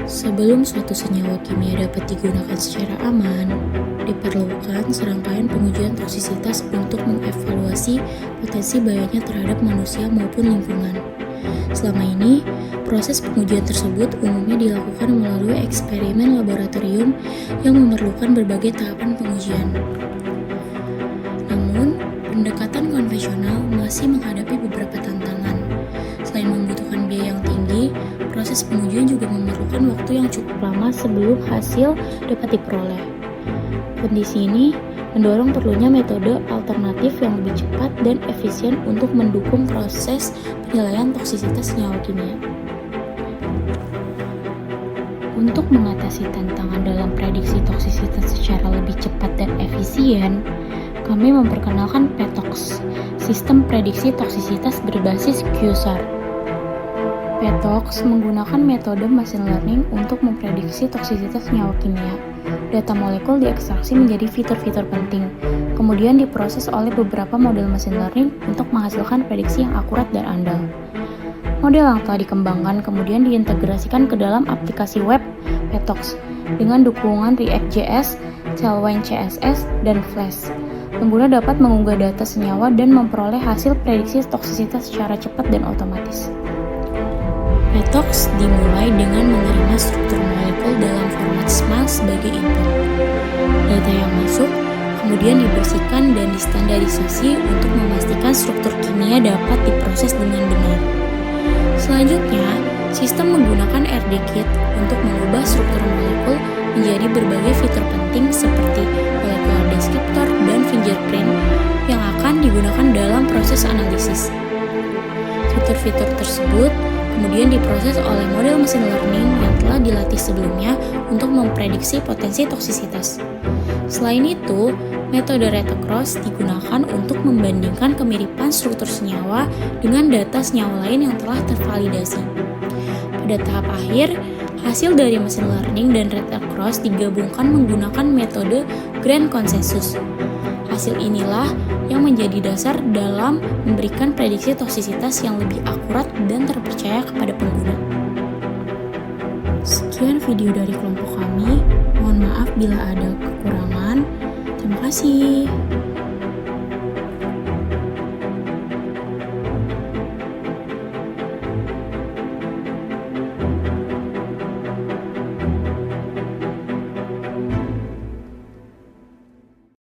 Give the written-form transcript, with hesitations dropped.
Sebelum suatu senyawa kimia dapat digunakan secara aman, diperlukan serangkaian pengujian toksisitas untuk mengevaluasi potensi bahayanya terhadap manusia maupun lingkungan. Selama ini, proses pengujian tersebut umumnya dilakukan melalui eksperimen laboratorium yang memerlukan berbagai tahapan pengujian. Namun, pendekatan konvensional masih menghadapi beberapa tantangan. Selain membutuhkan biaya yang tinggi, proses pengujian juga memerlukan waktu yang cukup lama sebelum hasil dapat diperoleh. Kondisi ini mendorong perlunya metode alternatif yang lebih cepat dan efisien untuk mendukung proses penilaian toksisitas senyawa kimia. Untuk mengatasi tantangan dalam prediksi toksisitas secara lebih cepat dan efisien, kami memperkenalkan PETOX, sistem prediksi toksisitas berbasis QSAR. PETOX menggunakan metode machine learning untuk memprediksi toksisitas senyawa kimia. Data molekul diekstraksi menjadi fitur-fitur penting, kemudian diproses oleh beberapa model machine learning untuk menghasilkan prediksi yang akurat dan andal. Model yang telah dikembangkan kemudian diintegrasikan ke dalam aplikasi web PETOX dengan dukungan React.js, Tailwind CSS, dan Flash. Pengguna dapat mengunggah data senyawa dan memperoleh hasil prediksi toksisitas secara cepat dan otomatis. PETOX dimulai dengan menerima struktur molekul dalam format SMILE sebagai input. Data yang masuk kemudian dibersihkan dan distandarisasi untuk memastikan struktur kimia dapat diproses dengan benar. Selanjutnya, sistem menggunakan RDKit untuk mengubah struktur molekul menjadi berbagai fitur penting seperti molecular descriptor dan fingerprint yang akan digunakan dalam proses analisis. Fitur-fitur tersebut kemudian diproses oleh model mesin learning yang telah dilatih sebelumnya untuk memprediksi potensi toksisitas. Selain itu, metode retrocross digunakan untuk membandingkan kemiripan struktur senyawa dengan data senyawa lain yang telah tervalidasi. Pada tahap akhir, hasil dari mesin learning dan retrocross digabungkan menggunakan metode grand consensus. Hasil inilah yang menjadi dasar dalam memberikan prediksi toksisitas yang lebih akurat dan terpercaya kepada pengguna. Sekian video dari kelompok kami. Mohon maaf bila ada kekurangan. Terima kasih.